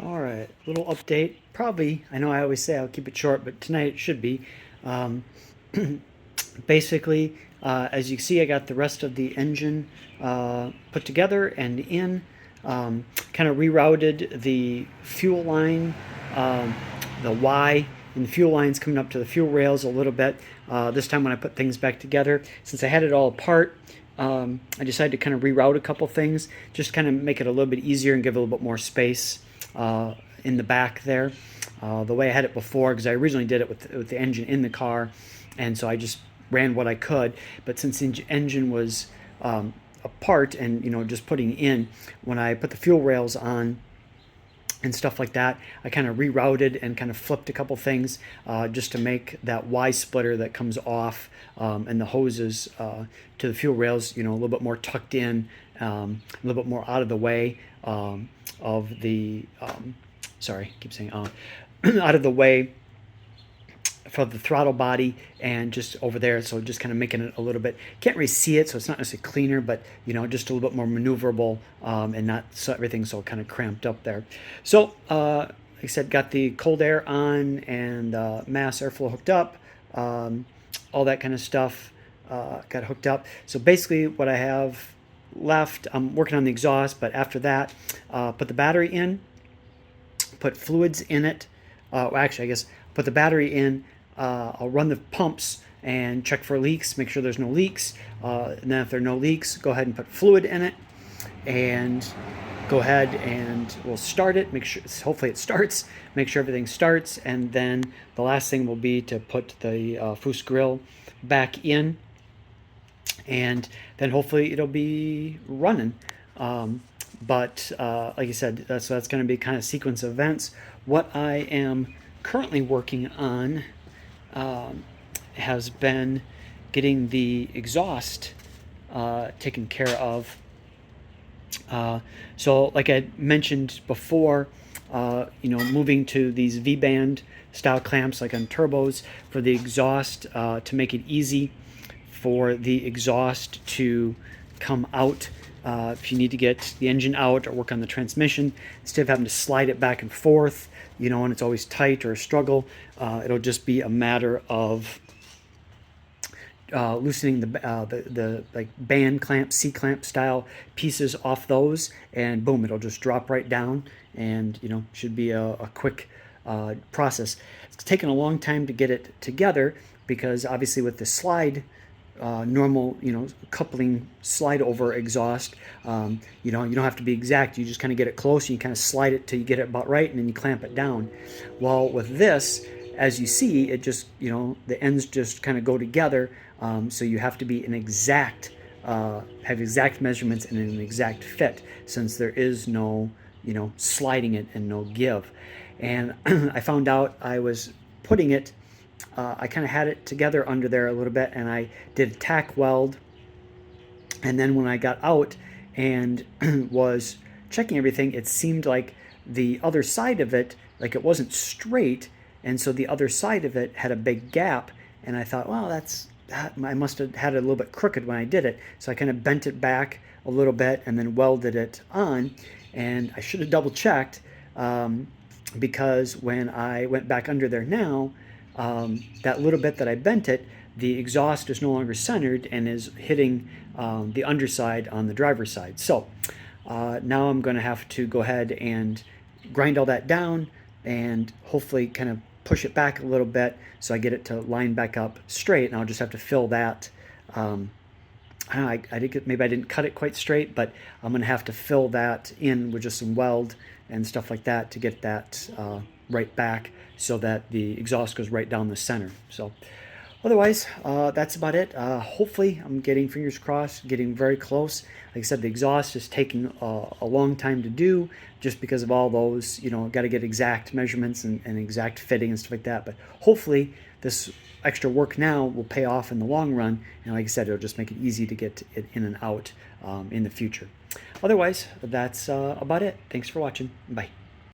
All right, little update. Probably, I know I always say I'll keep it short, but tonight it should be. Um, Basically, as you can see, I got the rest of the engine put together and in. Kind of rerouted the fuel line, um, the Y and the fuel lines coming up to the fuel rails a little bit. This time when I put things back together, since I had it all apart, I decided to kind of reroute a couple things, just kind of make it a little bit easier and give it a little bit more space in the back there. The way I had it before, because I originally did it with the engine in the car, and so I just ran what I could. But since the engine was apart and just putting in, when I put the fuel rails on and stuff like that, I kind of rerouted and kind of flipped a couple things just to make that Y splitter that comes off and the hoses to the fuel rails, a little bit more tucked in, a little bit more out of the way of the, sorry, I keep saying out of the way for the throttle body and just over there, so just kind of making it a little bit, can't really see it, so it's not necessarily cleaner, but just a little bit more maneuverable, and not so everything so kind of cramped up there. So like I said, got the cold air on and mass airflow hooked up, all that kind of stuff got hooked up. So basically what I have left, I'm working on the exhaust, but after that, put the battery in, put fluids in it. Well, actually, I guess put the battery in. I'll run the pumps and check for leaks, make sure there's no leaks. And then if there are no leaks, go ahead and put fluid in it and go ahead and we'll start it. Make sure, hopefully it starts, make sure everything starts. And then the last thing will be to put the Foose grill back in. And then hopefully it'll be running. But like I said, so that's going to be kind of sequence of events. What I am currently working on has been getting the exhaust taken care of. So like I mentioned before, moving to these V-band style clamps like on turbos for the exhaust to make it easy for the exhaust to come out. If you need to get the engine out or work on the transmission, instead of having to slide it back and forth, and it's always tight or a struggle, it'll just be a matter of loosening the like band clamp, C clamp style pieces off those, and boom, it'll just drop right down, and should be a quick process. It's taken a long time to get it together because obviously with the slide normal, coupling slide over exhaust, you don't have to be exact. You just kind of get it close and you kind of slide it till you get it about right, and then you clamp it down. Well, with this, as you see, it just, the ends just kind of go together. So you have to be an exact, have exact measurements and an exact fit, since there is no, sliding it and no give. And I found out I was putting it, I kind of had it together under there a little bit, and I did a tack weld. And then when I got out and was checking everything, it seemed like the other side of it, like it wasn't straight, and so the other side of it had a big gap. And I thought, well, I must have had it a little bit crooked when I did it. So I kind of bent it back a little bit and then welded it on. And I should have double checked, because when I went back under there now, that little bit that I bent it, the exhaust is no longer centered and is hitting the underside on the driver's side. So now I'm going to have to go ahead and grind all that down and hopefully kind of push it back a little bit so I get it to line back up straight, and I'll just have to fill that. I don't know, maybe I didn't cut it quite straight, but I'm going to have to fill that in with just some weld and stuff like that to get that right back so that the exhaust goes right down the center. So otherwise, that's about it. Hopefully, I'm getting, fingers crossed, getting very close. Like I said, the exhaust is taking a long time to do just because of all those, got to get exact measurements and exact fitting and stuff like that. But hopefully, this extra work now will pay off in the long run. And like I said, it'll just make it easy to get it in and out in the future. Otherwise, that's about it. Thanks for watching. Bye.